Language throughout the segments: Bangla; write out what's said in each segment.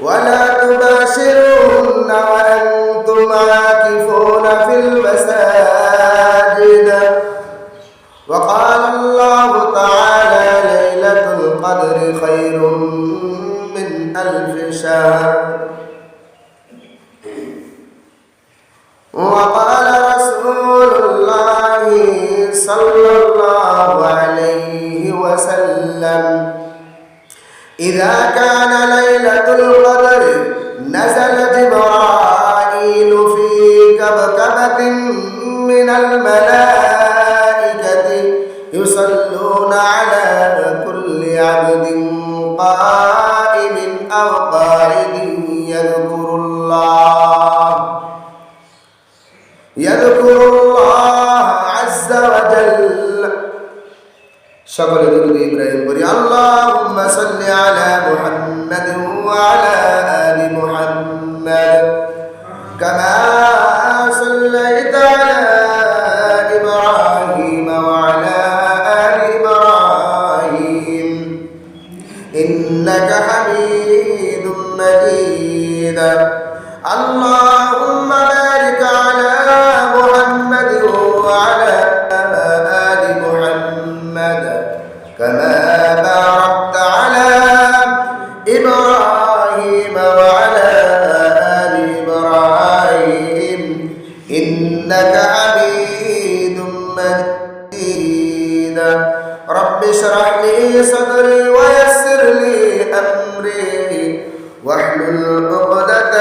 ولا تباشرون وأنتم عاكفون في المساجد وقال الله تعالى ليلة القدر خير من 1000 شهر وقال رسول الله صلى الله عليه وسلم إذا كان ليلة القدر نزل جبرائيل في كبكبة من الملائكة يصلون على كل عبد قائم أو قاعد يذكر الله عز وجل شكر درود إبراهيم بري اللهم صل على محمد وعلى آل محمد كما صليت على إبراهيم وعلى آل إبراهيم إنك حميد مجيد اللهم بارك على محمد وعلى آل محمد كما باركت على إبراهيم وعلى آل إبراهيم إنك حميد مجيد رب اشرح لي صدري ويسر لي أمري واحلل عقدة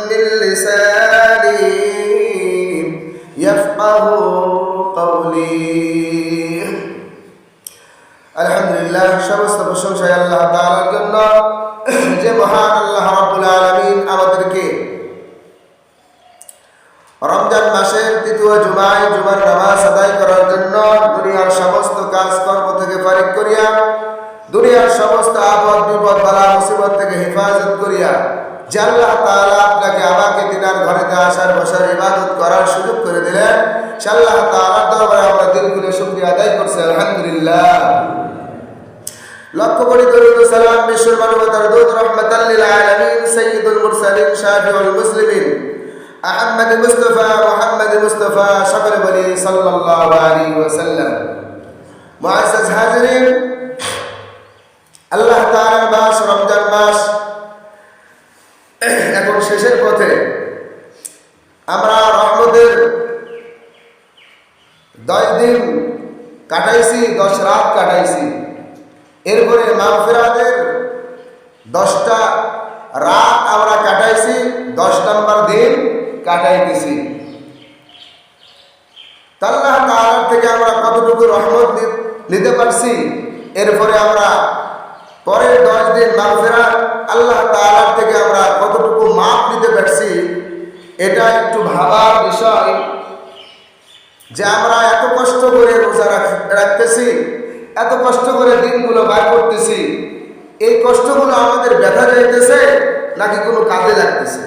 من لساني يفقه قولي আলহামদুলিল্লাহ সমস্ত প্রশংসা আল্লাহ তাআলার জন্য যে মহান আল্লাহ রাব্বুল আলামিন আমাদেরকে রমজান মাসের তৃতীয় জুমায় জুমার নামাজ আদায় করার জন্য দুনিয়ার সমস্ত কাজকর্ম থেকে ফারিগ করিয়া দুনিয়ার সমস্ত আপদ বিপদ বালা মুসিবত থেকে হেফাজত করিয়া যে আল্লাহ তাআলা আপনাকে আমাকে তিনার ঘরেতে আসার বসার ইবাদত করার সুযোগ করে দিলেন সে আল্লাহ তাআলার দরবারে আমরা দিল খুলে শুকরিয়া আদায় করছি আলহামদুলিল্লাহ। লক্ষ কোটি দরুদ ও সালাম বিশ্ব মানবতার দূত রাহমাতাল লিল আলামিন সাইয়্যিদুল মুরসালিন শাফিউল মুসলিমিন আহমদ মুস্তাফা সকলে বলি সাল্লাল্লাহু আলাইহি ওয়াসাল্লাম। মুআজ্জাজ হাজিরিন, আল্লাহ তাআলার মাস রমজান মাস এখন শেষের পথে। আমরা রহমতের 10 দিন কাটাইছি, 10 রাত কাটাইছি। এরপরে মাগফিরাতের 10টা রাত আমরা কাটাইছি, 10 নম্বর দিন কাটাইতেছি। আল্লাহ তাআলার থেকে আমরা কতটুকু রহমত নিতে পারছি, এরপরে আমরা পরের 10 দিন মাগফিরাত আল্লাহ তাআলার থেকে আমরা কতটুকু মাফ নিতে পারছি, এটা একটু ভাবার বিষয়। যে আমরা এত কষ্ট করে রোজা রাখতেছি, এত কষ্ট করে দিনগুলো বার করতেছি, এই কষ্টগুলো আমাদের ব্যথা যাইতেছে নাকি কোনো কাজে লাগতেছে?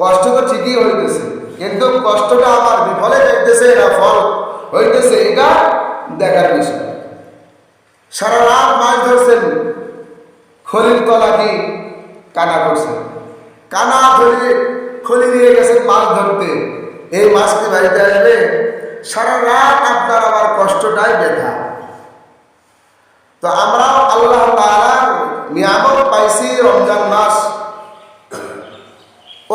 কষ্ট তো ঠিকই হইতেছে, কিন্তু কষ্টটা আমার বিফলে যাইতেছে না ফল হইতেছে, এটা দেখার বিষয়। সারা রাত মাছ ধরছেন, খলির তলা কি কানা করছেন, কানা খলি নিয়ে গেছেন মাছ ধরতে, এই মাছটি বাড়িতে আসবে, সারা রাত আপনার আমার কষ্টটাই ব্যথা। তো আমরা আল্লাহ তাআলার নিয়ামত পাইছি রমজান মাস।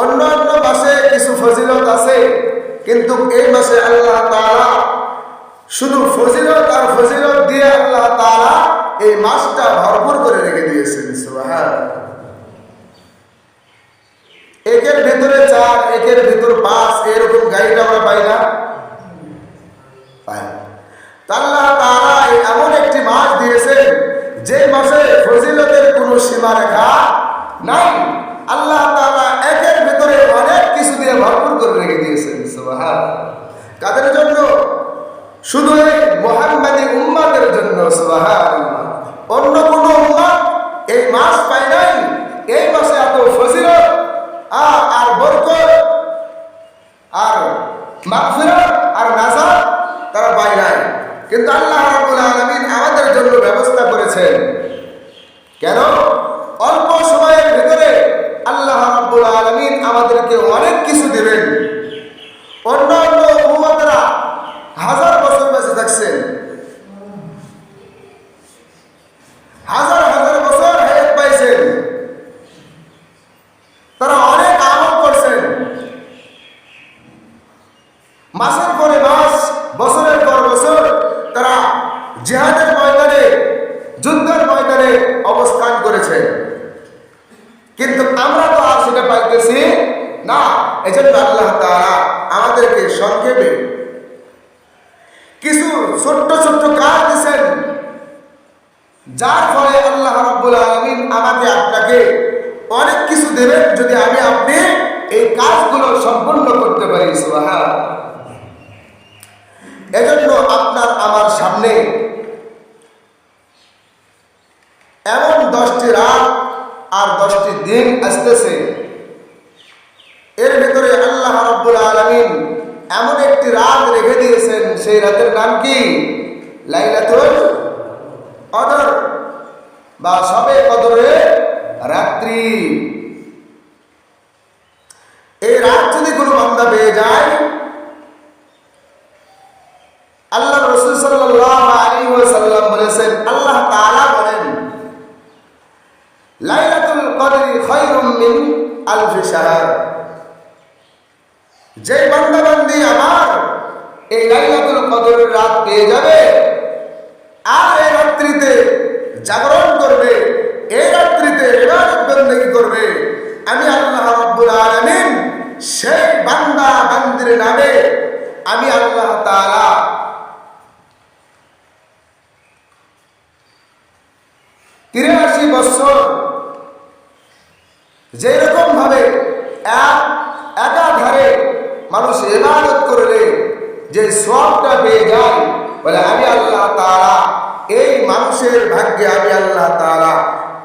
অন্য অন্য মাসে কিছু ফজিলত আছে, কিন্তু এই মাসে আল্লাহ তাআলা শুধু ফজিলত আর ফজিলত দিয়ে আল্লাহ তাআলা এই মাসটা ভরপুর করে রেখে দিয়েছেন। সুবহানাল্লাহ। একের ভিতরে 4, একের ভিতর 5, এরকম গাড়িটা আমরা পাই না, পাই। আল্লাহ তাআলা এমন একটি মাস দিয়েছেন যে মাসে ফজিলতের কোনো সীমারেখা নাই। আল্লাহ তাআলা একের ভিতরে অনেক কিছু দিয়ে ভরপুর করে রেখে দিয়েছেন। সুবহানাল্লাহ। কাদের জন্য? শুধু এই মুহাম্মাদি উম্মতের জন্য। সুবহানাল্লাহ। অন্য কোনো উম্মত এই মাস পায় নাই, এই মাসে এত ফজিলত আর বরকত আর মাগফিরাত আর নাজাত তারা পায় নাই। কিন্তু আল্লাহ রাব্বুল আলামিন আমাদের জন্য ব্যবস্থা রাখছেন। কেন? অল্প সময়ের ভিতরে আল্লাহ রাব্বুল আলামিন আমাদেরকে অনেক কিছু দেবেন। অন্যান্য উম্মতরা হাজার বছর বেঁচে থাকছেন, হাজার হাজার বছর হায়াত পাইছেন, তারা অনেক আমল করছেন, মাসের পরে মাস, বছরের পর বছর তারা জিহাদের ময়দানে, যুদ্ধের ময়দানে অবস্থান করেছেন। কিন্তু আমরা তো আর সেটা পাইতেছি না। এজন্য আল্লাহ তাআলা আমাদেরকে সংক্ষেপে কিছু ছোট্ট ছোট্ট কাজ দিয়েছেন, যার ফলে আল্লাহ রাব্বুল আলামিন আমাকে আপনাকে অনেক কিছু দেবেন যদি আমি আপনি এই কাজগুলো সম্পূর্ণ করতে পারি। সুবহানাল্লাহ। এজন্য আপনার আমার সামনে এমন 10টি রাত আর 10টি দিন আসতেছে। এর ভিতরে আল্লাহ রাব্বুল আলামিন এমন একটি রাত রেখে দিয়েছেন, সেই রাতের নাম কি? লাইলাতুল কদর বা শবে কদরের রাত্রি। এই রাত যদি কোনো বান্দা পেয়ে যায়, আল্লাহ রাসূল সাল্লাল্লাহু আলাইহি ওয়াসাল্লাম বলেছেন, আল্লাহ তাআলা বলেন, লাইলাতুল কদরি খায়রুম মিন আলফি শাহর। যে বান্দা বান্দি আমার এই লাইলাতুল কদরের রাত পেয়ে যাবে আর এই রাত্রিতে জাগরণ করবে, এই রাত্রিতে ইবাদত বন্দেগী করবে, আমি আল্লাহ রাব্বুল আলামিন সেই বান্দা বান্দির নামে আমি আল্লাহ তাআলা 83 বছর যেরকম ভাবে একাধারে মানুষ ইবাদত করলে যে সওয়াবটা পেয়ে যায়, বলে আমি আল্লাহ তাআলা এই মানুষের ভাগ্যে আমি আল্লাহ তাআলা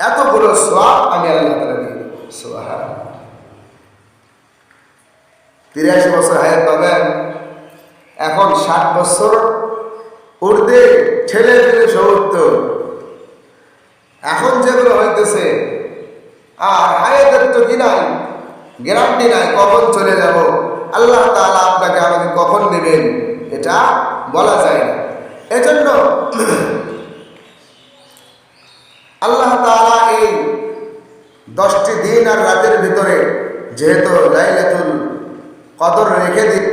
এতগুলো সওয়াব আমি আল্লাহ তাআলা দিয়ে দেব। সুবহানাল্লাহ। 83 বছর হায়াত পাবেন। এখন 60 বছর ঊর্ধ্বে ছেলে পেলে 70। এখন যেগুলো হইতেছে আর হায়াতের তো কি নাই, গ্যারান্টি নাই কখন চলে যাব। আল্লাহ তাআলা আপনাকে আমাকে কখন দেবেন এটা বলা যায় না। এজন্য আল্লাহ তাআলা এই 10টি দিন আর রাতের ভিতরে যেহেতু লাইলাতুল কদর রেখে দিন,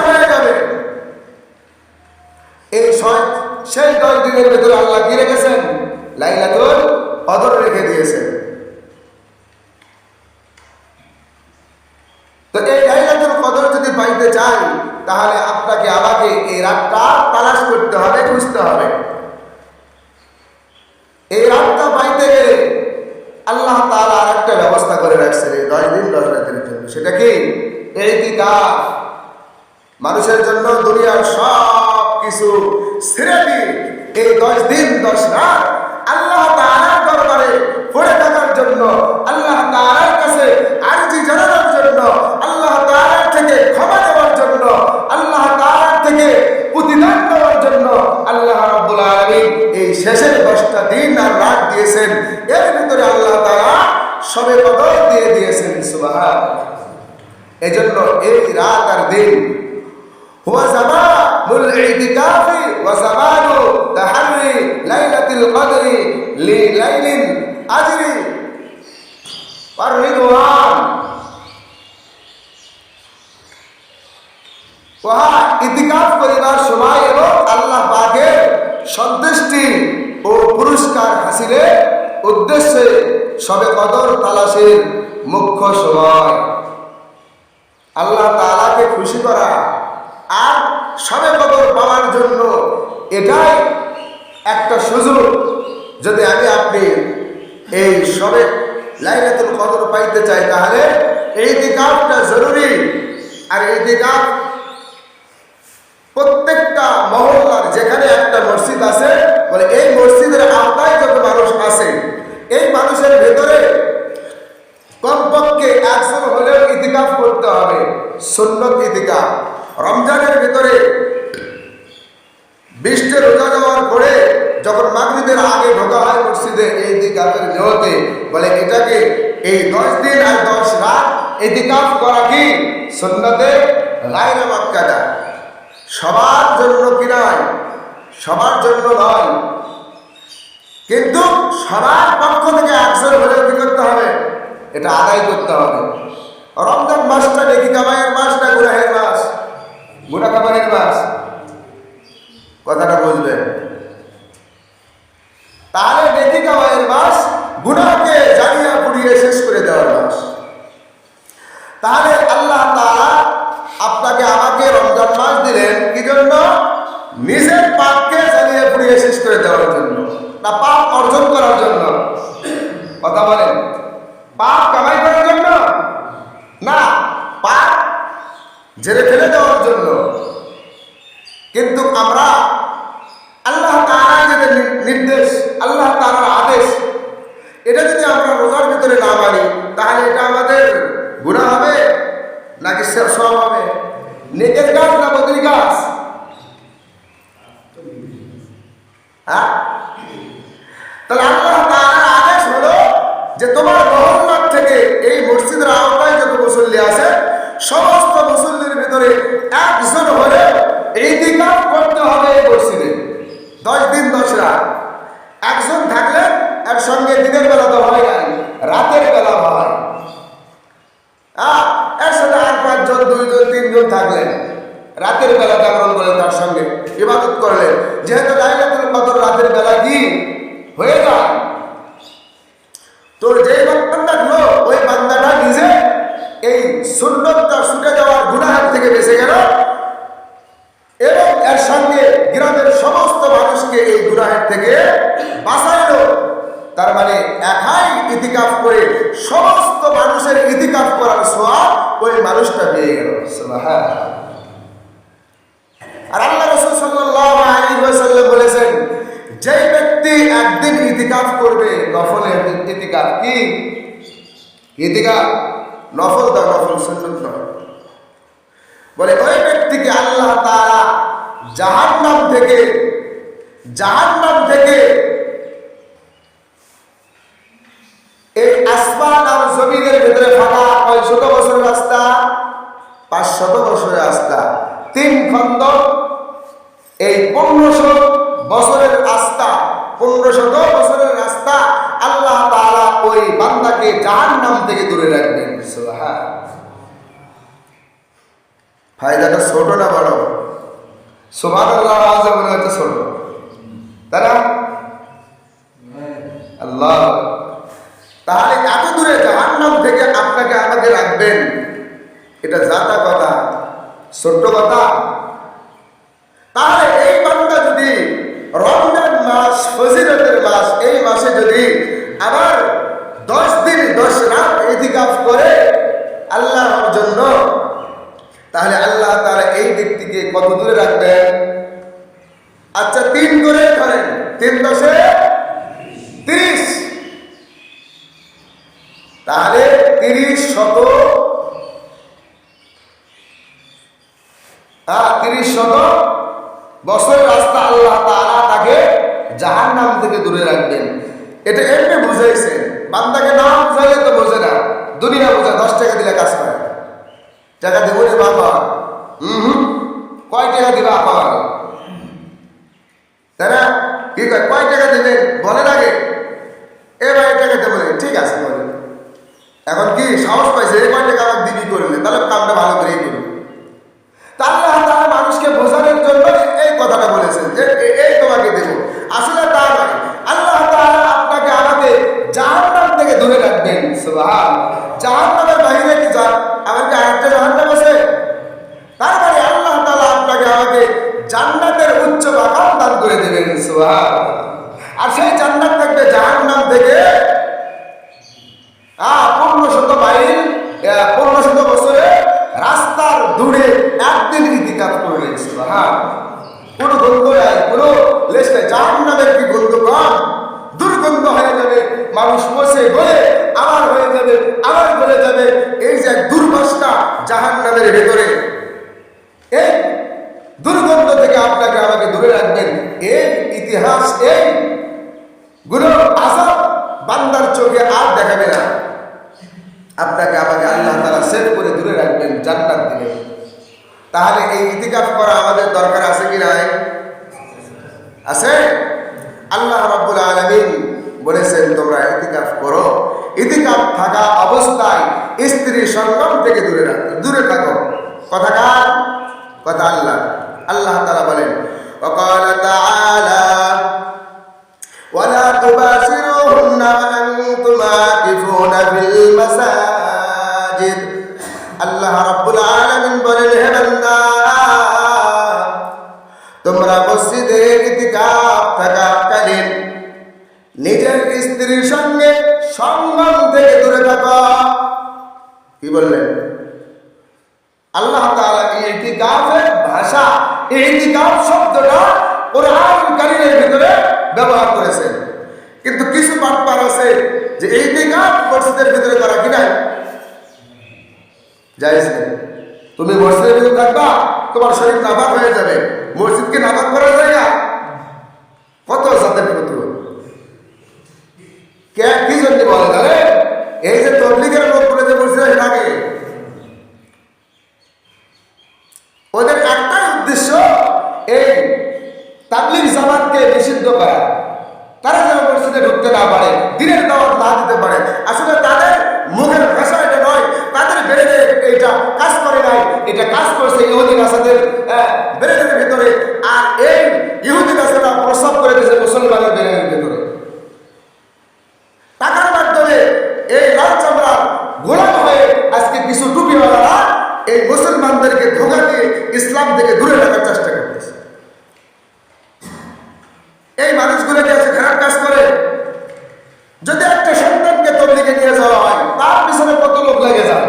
হয়ে যাবে। সেই 10 দিনের ভিতরে আল্লাহ কি রেখেছেন? লাইলাতুল কদর রেখে দিয়েছেন। তো এই লাইলাতুল কদর যদি পাইতে চাই, তাহলে আপনাকে আমাকে এই রাতটা তালাশ করতে হবে, খুঁজতে হবে। এই রাতটা পাইতে গেলে আল্লাহ তাআলা আরেকটা ব্যবস্থা করে রাখছেন এই 10 দিন 10 রাতের জন্য। সেটা কি? ইতিকাফ। মানুষের জন্য দুনিয়ার সব কিছু ছেড়ে দিয়ে এই 10 দিন 10 রাত আল্লাহ তাআলার দরবারে পড়ে থাকার জন্য, আল্লাহ তাআলার কাছে আরজি জানানোর জন্য, আল্লাহ তাআলার থেকে ক্ষমা নেওয়ার জন্য, আল্লাহ তাআলার থেকে প্রতিদান দেওয়ার জন্য আল্লাহ রাব্বুল আলামিন এই শেষের 10টা দিন আর রাত দিয়েছেন। এর ভিতরে আল্লাহ তাআলা শবে কদর দিয়ে দিয়েছেন। সুবহানাল্লাহ। এজন্য এই রাত আর দিন হুয়া জামানুল ইতিকাফি ওয়া জামানু তাহাররি লাইলাতুল কদরি লিলাইলিন আজরি ওয়ার রিদওয়ান। ওয়া ইতিকাফ করিবার সময় এবং আল্লাহ পাকের সন্তুষ্টি ও পুরস্কার হাসিলের উদ্দেশ্যে শবে কদর তালাশের মুখ্য সময়। আল্লাহ তাআলাকে খুশি করা আর শবে কদর পাওয়ার জন্য এটাই একটা সুযোগ। যদি আমি আপনি এই শবে লাইলাতুল কদর পাইতে চাই, তাহলে ইতিকাফটা জরুরি। আর ইতিকাফ প্রত্যেকটা মহল্লার যেখানে একটা মসজিদ আছে, বলে এই মসজিদের আওতায় যত মানুষ আছে, এই মানুষের ভেতরে কমপক্ষে একজন হলেও ইতিকাফ করতে হবে, সুন্নত ইতিকাফ। রমজানের ভিতরে 20টা রোজা দেওয়ার পরে যখন মাগরিবের আগে ঢোকা হয় মসজিদে এই ইতিকাফের নিয়তে, বলে এটাকে এই 10 দিন আর 10 রাত ইতিকাফ করা কি সুন্নতে গায়রে মুআক্কাদা। সবার জন্য কি নয়, সবার জন্য নয়, কিন্তু সবার পক্ষ থেকে একজন হলেও কি করতে হবে, এটা আদায় করতে হবে। রমজান মাসটা নেকি কামাইয়ের মাস না গুনাহের মাস? গুনাহ কামাইয়ের মাস, কথাটা বুঝবেন। তাহলে নেকি কামাইয়ের মাস, গুনাহকে জ্বালিয়ে পুড়িয়ে শেষ করে দেওয়ার মাস। তাহলে আল্লাহ তাআলা আপনাকে আমাকে রমজান মাস দিলেন কি জন্য? নিজের পাপকে জ্বালিয়ে পুড়িয়ে শেষ করে দেওয়ার জন্য, না পাপ অর্জন করার জন্য? কথা বলেন, পাপ কামাই করার জন্য না, পাপ ঝেড়ে ফেলে দেওয়ার জন্য। কিন্তু আমরা আল্লাহ তাআলার যে নির্দেশ, আল্লাহ তাআলার আদেশ, এটা যদি আমরা রোজার ভিতরে না মানি, তাহলে এটা আমাদের গুনাহ হবে নাকি সওয়াব হবে? নেকের কাজ না বদলি কাজ? হ্যাঁ, তাহলে আল্লাহ তাআলার আদেশ হলো যে তোমার মহল্লার থেকে এই মসজিদের আওতায় যত মুসল্লি আছে, সমস্ত মুসল্লির ভিতরে একজন হলে ইতিকাফ করতে হবে এই মসজিদে 10 দিন 10 রাত। একজন থাকলে এর সঙ্গে দিনের বেলা তো হয় নাই, রাতের বেলা হয়। এর সাথে আর 5 জন 2 জন 3 জন থাকলেন, রাতের বেলা জাগরণ করে তার সঙ্গে ইবাদত করলেন। যেহেতু লাইলাতুল কদর রাতের বেলা কি হয়ে যায়, তো যেই বান্দা থাকলো ওই বান্দাটা নিজে এই সুন্নতটা ছুটে যাওয়ার গুনাহের থেকে বেঁচে গেল, এবং এর সঙ্গে গ্রামের সমস্ত মানুষকে এই গুনাহের থেকে বাঁচাইলো। তার মানে একাই ইতিকাফ করে সমস্ত মানুষের ইতিকাফ করার সওয়াব ওই মানুষটা পেয়ে গেল। সুবহানাল্লাহ। আর আল্লাহ রাসূল সাল্লাল্লাহু আলাইহি ওয়াসাল্লাম বলেছেন, যেই ব্যক্তি একদিন ইতিকাফ করবে, নফল ইতিকাফ, কি ইতিকাফ নফল দা, নফল সুন্নাত নয়, বলে ওই ব্যক্তিকে আল্লাহ তাআলা জাহান্নাম থেকে এই আসমান আর জমিনের ভিতরে ফাঁকা 500 বছরের রাস্তা, 500 বছরের রাস্তা, 3 খন্ড, এই 1500 বছরের রাস্তা, 1500 বছরের রাস্তা আল্লাহ তাআলা ওই বান্দাকে জাহান্নাম থেকে দূরে রাখবেন। সুবহানাল্লাহ। ফায়দাটা ছোট না বড়? সুবহানাল্লাহ, আওয়াজে মনে হচ্ছে ছোট, তাই না? আল্লাহ, তাহলে এত দূরে জাহান্নাম থেকে আপনাকে আমাকে রাখবেন, এটা জাতা কথা, ছোট্ট কথা? তাহলে এই বান্দা যদি রমজান মাস, ফজিলতের মাস, এই মাসে যদি আবার 10 দিন 10 রাত ইতিকাফ করে আল্লাহর জন্য, তাহলে আল্লাহ তাআলা এই ব্যক্তিকে কত দূরে রাখবেন? আচ্ছা 3 করে ধরেন, 3 10 30, তাহলে 30 শত 30 বছর রাস্তা আল্লাহ তাআলা তাকে জাহান্নাম থেকে দূরে রাখবেন। এটা এমনি বুঝাইছে, বান্দাকে না বুঝাইলে তো বোঝে না। দুনিয়া বোঝা, 10 টাকা দিলে কাজ করে, টাকা দেবো রে বাবা, কয় টাকা দিবা বাবা, তাই না? কি কয় টাকা দেবেন বলেন আগে, এ ভাই টাকা দেবো, ঠিক আছে বলে। এখন কি সাহস পাইছে, এই কয় টাকা আমাকে দিবি করলে, তাহলে কামটা ভালো করেই করবে। আল্লাহ তাআলা মানুষকে বোঝানোর জন্য এই কথাটা বলেছেন যে এই তোমাকে দেব। আসলে তা নয়, আল্লাহ তাআলা আপনাকে আমাকে জাহান্নাম থেকে দূরে রাখবেন। সুবহানাল্লাহ। জাহান্নামের বাইরে কি আমাকে আরেকটা জাহান্নাম আছে? তার মানে আল্লাহ তাআলা আপনাকে আমাকে জান্নাতের উচ্চ মাকাম দান করে দেবেন। সুবহানাল্লাহ। আর সেই জান্নাত থাকবে জাহান্নাম থেকে 1500 মাইল 1500 বছরে রাস্তার দূরে একদিন ইতিকাফ করলেন। সুবহান, কোনো গন্ধ নাই, কোনো লেশ নাই। জাহান্নামের কি গন্ধ কম? দুর্গন্ধ হয়ে যাবে, মানুষ বসে বলে আবার হয়ে যাবে, আবার বলে যাবে। এই যে দুর্বাসনা জাহান্নামের ভেতরে, এই দুর্গন্ধ থেকে আপনাকে আমাকে দূরে রাখবেন। এই ইতিহাস, এই গুলো আযাব বান্দার চোখে আর দেখাবে না। আপনাকে আমাকে আল্লাহ তাআলা সেভ করে দূরে রাখবেন, জান্নাত দিবেন। তাহলে এই ইতিকাফ করা আমাদের দরকার আছে কি নাই? আছে। আল্লাহ রাব্বুল আলামিন বলেছেন তোমরা ইতিকাফ করো। ইতিকাফ থাকা অবস্থায় স্ত্রী সঙ্গম থেকে দূরে থাকো। কথা কার? কথা আল্লাহ। আল্লাহ তাআলা বলেন وقال تعالى ولا تباشروهن وأنتم عاكفون في المساجد। আল্লাহ রাব্বুল আলামিন বলেন, হে বান্দা, তোমরা মসজিদে ইতিকাফ থাকাকালীন নিজের স্ত্রীর সঙ্গে সঙ্গম থেকে দূরে থাকো। কি বললেন? আল্লাহ তাআলা ইতিকাফের ভাষা, ইতিকাফ শব্দটা কোরআন কারীমের ভিতরে ব্যবহার করেছেন। কিন্তু কিছু বাটপার আছে যে ইতিকাফ মসজিদের ভিতরে করা কি নাই জায়েজ নেই। তুমি মসজিদের ভিতরে থাকবা, তোমার শরীর নাপাক হয়ে যাবে। মসজিদকে নাপাক করা যায় না? কত জাতের পুত্র কে কি জন্য বলে জানে? এই যে তবলিগের লোক করে যে মসজিদে থাকে, ওদের একটাই উদ্দেশ্য এই তাবলীগ জামাতকে নিষিদ্ধ করা। তারা যেন মসজিদে ঢুকতে না পারে, দিনের দাওয়াত না দিতে পারে। আসলে তাদের মুখের ভাষা এটা নয়, তাদের বেরেদের এটা কাজ করে নাই, এটা কাজ করছে ইহুদি নাসাদের বেরেদের ভিতরে। আর এই ইহুদি নাসারা প্রস্রাব করে দিয়েছে মুসলমানের বেরেদের ভিতরে। টাকার মাধ্যমে এই লাল চামড়ার গোলাম হয়ে আজকে কিছু টুপিওয়ালারা এই মুসলমানদেরকে ধোঁকা দিয়ে ইসলাম থেকে দূরে রাখার চেষ্টা করতেছে। এই মানুষগুলোকে আছে খারাপ কাজ করে। যদি একটা সন্তানকে তবলিগে নিয়ে যাওয়া হয়, তার পিছনে কত লোক লেগে যায়।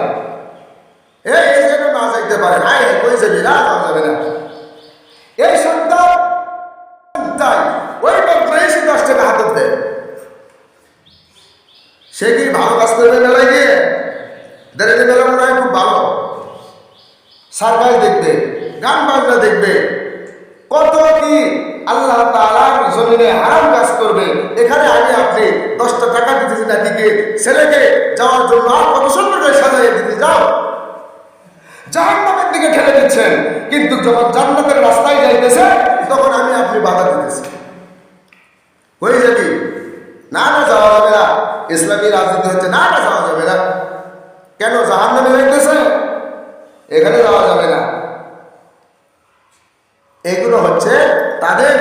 এই যেন না যাইতে পারে, হাই কই যাবি না, যাওয়া যাবে না। এই সন্তান তাই ওই মাত্র এসে 10 টাকা হাতে দেয়। সে কি ভালো কাজ করবে মেলায় গিয়ে? দেড়ে মেলা মনে হয় খুব ভালো, সার্কাস দেখবে, গান বাজনা দেখবে, কত কি আল্লাহ তাআলার জমিনে হারাম কাজ করবে। এখানে আগে আপনি 10টা টাকা দিতেছি নাতিকে, ছেলেকে যাওয়ার জন্য আর কত সুন্দর করে সাজাইয়ে দিতে যাও, জাহান্নামের দিকে ঠেলে দিচ্ছেন। কিন্তু যখন জান্নাতের রাস্তায় যাইতেছে তখন আমি আপনি বাধা দিতেছি। হয়ে যাবি না, না যাওয়া যাবে না, ইসলামী রাজনীতি হচ্ছে, না না যাওয়া যাবে না। কেন? জাহান্নামে যাইতেছে, এখানে যাওয়া যাবে না। এগুলো হচ্ছে তাদের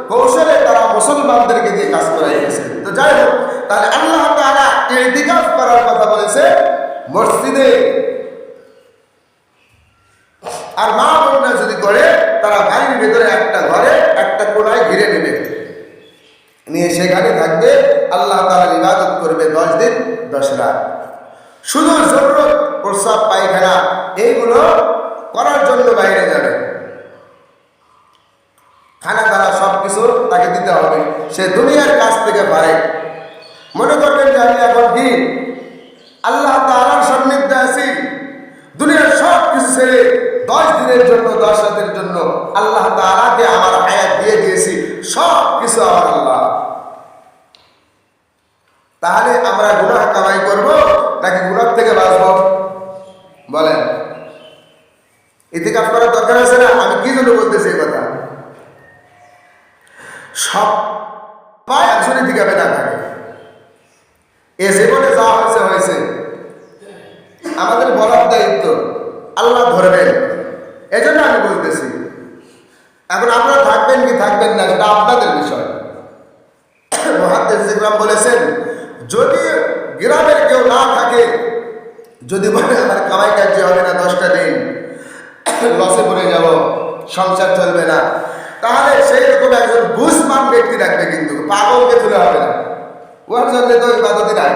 কৌশলে তারা মুসলমানদেরকে দিয়ে কাজ করাইছে। তো যাই হোক, তাহলে আল্লাহ তাআলা ইতিকাফ করার কথা বলেছে মসজিদে। আর মা বোনরা যদি করে, তারা বাড়ির ভিতরে একটা ঘরে একটা কোণায় ঘিরে নেবে, নিয়ে সেখানে থাকবে, আল্লাহ তাআলার ইবাদত করবে 10 দিন 10 রাত। শুধু জরুরত, প্রস্রাব, পায়খানা এইগুলো করার জন্য বাইরে যাবে। খানা দানা সবকিছু তাকে দিতে হবে, সে দুনিয়ার কাছ থেকে পারে। মনে করবেন যে আমি এখন কি আল্লাহ তাআলার সান্নিধ্যে আছি, দুনিয়ার সব কিছু ছেড়ে 10 দিনের জন্য 10 রাতের জন্য আল্লাহ তাআলাকে আমার হায়াত দিয়ে দিয়েছি, সব কিছু আমার আল্লাহ। তাহলে আমরা গুনাহ কামাই করব নাকি গুনাহ থেকে বাঁচব? বলেন। ইতিকাফ করার দরকার আছে না? আমি কি জন্য বলতেছি এই কথা? সবাই একজন ইতিকাফে না থাকে। এ জীবনে যা হয়েছে আমাদের বলার দায়িত্ব আল্লাহ ধরবেন, এজন্য আমি বলতেছি। এখন আপনারা থাকবেন কি থাকবেন না সেটা আপনাদের বিষয়। মুহাদ্দিস ইকরাম বলেছেন, যদি গ্রামের কেউ না থাকে, যদি বলে আমার কামাই কাজ হবে না, 10টা দিন লসে পড়ে যাব, সংসার চলবে না, তাহলে সেই রকম একজন বুঝমান ব্যক্তি রাখবে, কিন্তু পাগলকে তুলে হবে না। ওর জন্য তো ইবাদতই নাই।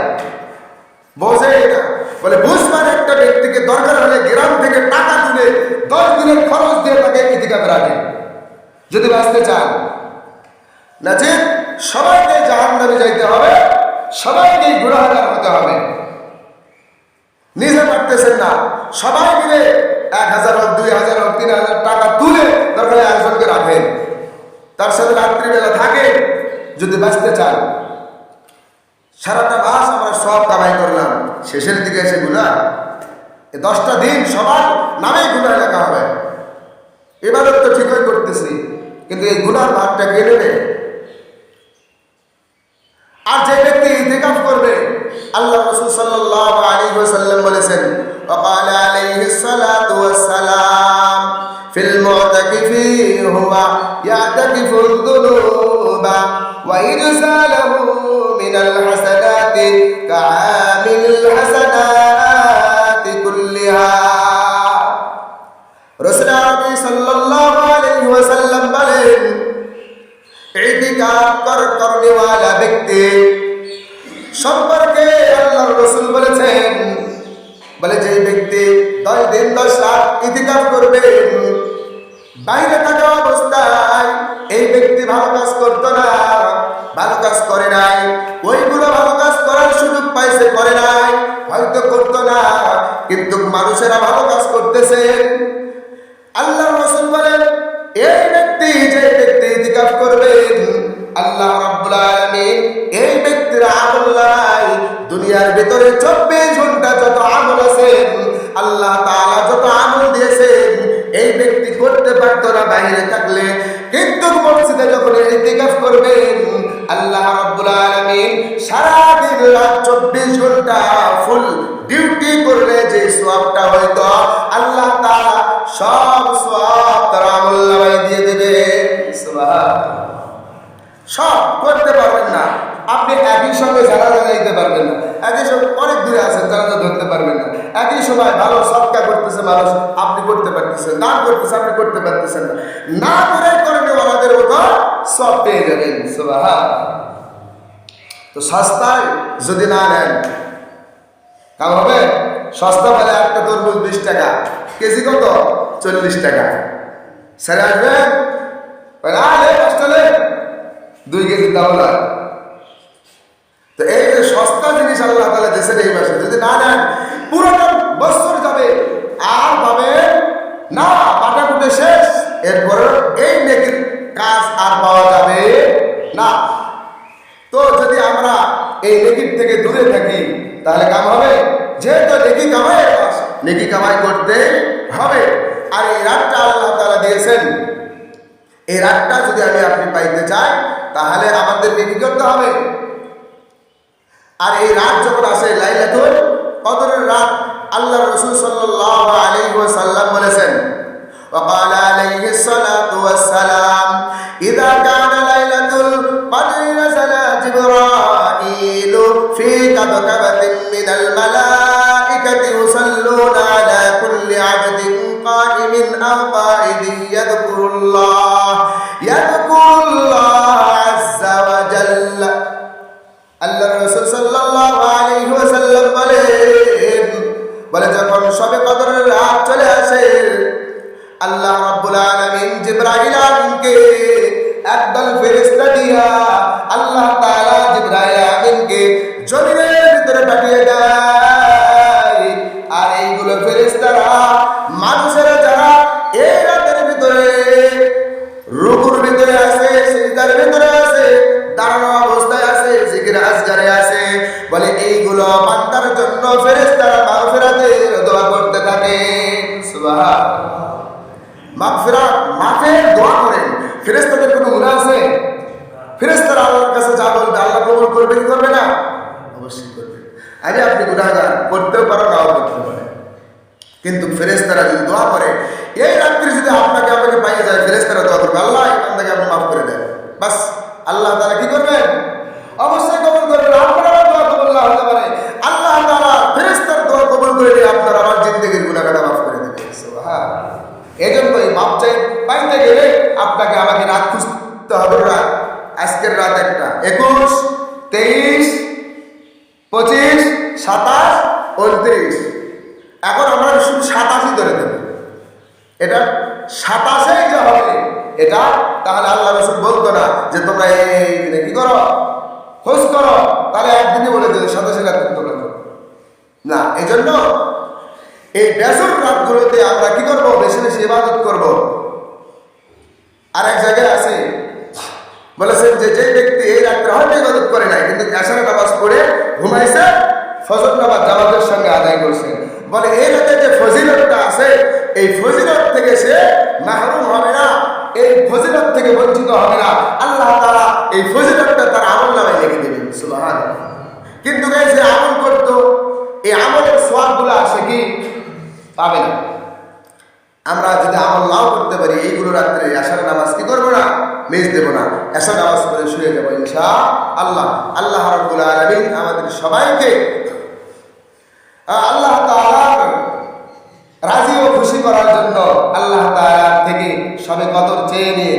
বোঝেই না। বলে বুঝবার একটা ব্যক্তিকে দরকার হলে গ্রাম থেকে টাকা তুলে 10 দিনের খরচ দিয়ে তাকে ইতিকাফে রাখেন যদি বাঁচতে চান। না যে সবাইকে জাহান্নামে যাইতে হবে, সবাইকে গুনাহগার হতে হবে, নিজে পারতেছেন না, সবাই মিলে 1000 হোক 2000 হোক 3000 টাকা তুলে দরকার একজনকে রাখেন, তার সাথে রাত্রিবেলা থাকে যদি বাঁচতে চান। সারাটা মাস আমরা সব কামাই করলাম, শেষের দিকে এসে গুনাহ, এই 10টা দিন সবার নামেই গুনাহ লেখা হবে। ইবাদত তো ঠিকই করতেছি, কিন্তু এই গুনাহর ভাগটা কে নেবে? আর যে ব্যক্তি ইতিকাফ করবে, আল্লাহ রাসূল সাল্লাল্লাহু আলাইহি ওয়াসাল্লাম বলেছেন, ওয়াকালা আলাইহিস সালাতু ওয়াসসালাম ফিল মুতাকিফি হুয়া ইয়াতাকিফু যুনুবা ওয়া ইরসালুহু মিনাল হাসানাতি কাআমিল হাসানাতি কুল্লিহা। রাসূলুল্লাহ সাল্লাল্লাহু আলাইহি ওয়াসাল্লাম বলেন, ইতিকাফ করনে ওয়ালা ব্যক্তি সম্পর্কে আল্লাহর রাসূল বলেছেন, বলে যে ব্যক্তি 10 দিন 10 রাত ইতিকাফ করবে, বাইরে থাকা অবস্থায় এই ব্যক্তি ভালো কাজ করতো না, ভালো কাজ করে নাই, ওইগুলো ভালো কাজ করার সুযোগ পাইছে, করে নাই, হয়তো করতো না, কিন্তু মানুষেরা ভালো কাজ করতেছে। আল্লাহর রাসূল বলেন, এই ব্যক্তি যে ব্যক্তি ইতিকাফ করবে, আল্লাহ রাব্বুল আলামিন এই ব্যক্তির আমলনামায় দুনিয়ার ভিতরে 24 ঘন্টা যত আমল আছে, আল্লাহ তাআলা যত আমল দিয়েছেন এই ব্যক্তি করতে পারতো না বাইরে থাকলে, কিন্তু মসজিদে যখন ইতিকাফ করবে আল্লাহ রাব্বুল আলামিন সারা দিন রাত 24 ঘন্টা ফুল ডিউটি করলে যে সওয়াবটা হয়তো আল্লাহ তাআলা সব সওয়াব তার আমলনামায় দিয়ে দেবে। সুবহানাল্লাহ। সব করতে পারবেন না আপনি, একই সঙ্গে জানাজা যাইতে পারবেন না, একই সঙ্গে অনেক দূরে আছেন জানাজা ধরতে পারবেন না, একই সময় ভালো সদকা করতেছে মানুষ, আপনি করতে পারতেছেন, দান করতেছে আপনি করতে পারতেছেন না, না করে করবে ওনাদের উপর সব পেয়ে যাবেন। সুবহানাল্লাহ। তো সস্তায় যদি না নেন কাম হবে? সস্তা বলে একটা তরমুজ 20 টাকা কেজি, কত 40 টাকা, সেরে আসবে 2 কেজি দাম নয়। তো এই যে সস্তা জিনিস আল্লাহ তাআলা দেশের এই মাসে যদি না নেন পুরোটা বছর যাবে আর পাবে না, পাটাকুটে শেষ, এরপরে এই নেকির কাজ আর পাওয়া যাবে না। তো যদি আমরা এই নেকির থেকে দূরে থাকি তাহলে কাম হবে? যেহেতু নেকি কামাই, নেকি কামাই করতে হবে। আর এই রাতটা আল্লাহ তাআলা দিয়েছেন, এই রাতটা যদি আমি আপনি পাইতে চাই তাহলে আমাদেরকে কি করতে হবে? আর এই রাত যখন আসে লাইলাতুল কদরের রাত, আল্লাহ রাসূল সাল্লাল্লাহু আলাইহি ওয়াসাল্লাম বলেছেন, ওয়াকালা আলাইহিস সালাতু ওয়াসসালাম, ইযা কানা লাইলাতুল কদরি নাযালা জিবরাঈলু ফি কাবকাবাতিন মিনাল মালাইকাতি ইউসাল্লুনা আলা কুল্লি আবদিন কাইমিন আও কাঈদিন ইয়াযকুরুল্লাহ আযজা ওয়া জাল্লা। আল্লাহ রাসূল সাল্লাল্লাহু আলাইহি ওয়াসাল্লাম বলে যখন শবে কদরের রাত চলে আসে, আল্লাহ রাব্বুল আলামিন জিবরাইল আমিনকে একদল ফেরেশতা দিয়া আল্লাহ তাআলা জিবরাইল আমিনকে জমিনের ভিতরে পাঠিয়ে দেয়। আর এইগুলো ফেরেশতারা মানুষেরা যারা এই রাতের ভিতরে রুকুর ভিতরে আছে, সিজদার ভিতরে আছে, দাঁড়ানো অবস্থায় আছে, জিকির আজগারে আছে, বলে এইগুলো বান্দার জন্য ফেরেশতারা মাগফিরাতের দোয়া করতে থাকে। সুবহানাল্লাহ। মাগফিরাত মাফের দোয়া করেন। ফেরেশতাদের কোনো গুনাহ আছে? ফেরেশতারা আল্লাহর কাছে যা বলবে আল্লাহ কবুল করবে কি করবে না? অবশ্যই করবে। আরে আপনি গুনাহগার, করতেও পারো নাও করতে পারে, কিন্তু ফেরেশতারা যদি দোয়া করে, এই রাত্রি যদি আপনাকে আমাকে পাইয়ে যায়, ফেরেশতারা দোয়া করবে আল্লাহ এই বান্দাকে আপনি মাফ করে দেন, বাস আল্লাহ তাআলা কি করবেন? অবশ্যই কবুল করবেন। আপনারা দোয়া কবুল না হতে পারে, আল্লাহ তাআলা ফেরেশতার দোয়া কবুল করে দিয়ে আপনার আমার জিন্দেগির গুনাহটা মাফ করে দেবেন। সুবহানাল্লাহ। এজন্য এই মাপ চাই পাইতে গেলে আপনাকে আমাকে রাত খুঁজতে হবে। রাত আজকের রাত একটা 21, 23, 25 27, 29। এখন আমরা শুধু 87 ধরে দেব, এটা 27 যে হবে এটা, তাহলে আল্লাহ রাসূল বলতো না যে তোমরা এই দিনে কি করো, খোঁজ করো, তাহলে একদিনে বলে দিল 27 রাত তোমরা করো না। এই জন্য এই বেজর রাতগুলোতে আমরা কি করবো, বেশি বেশি ইবাদত করব। আর এক জায়গায় আছে বলেছেন যে যে ব্যক্তি এই রাত্রে হয়তো ইবাদত করে নাই কিন্তু এশারের নামাজ পড়ে ঘুমাইছে, ফজর নামাজ জামাতের সঙ্গে আদায় করছে, বলে এই রাতে যে ফজিলতটা আছে এই ফজিলত থেকে সে মাহরুম হবে না, এই ফজিলত থেকে বঞ্চিত হবে না। আল্লাহ তাআলা এই ফজিলতটা তার আমলনামায় লিখে দিবেন, সুবহানাল্লাহ। কিন্তু যে আমল করতো এই আমলের সওয়াবগুলো আসে কি পাবে না। আমরা যদি আমল নাও করতে পারি এইগুলো রাত্রে এশার নামাজ কি করবো না, মিস দেব না, এশার নামাজ পড়ে শুয়ে যাবো ইনশাআল্লাহ। আল্লাহ রাব্বুল আলামিন আমাদের সবাইকে আল্লাহ তাআলার রাজি ও খুশি করার জন্য আল্লাহ তাআলা থেকে সবে কদর চেয়ে নিয়ে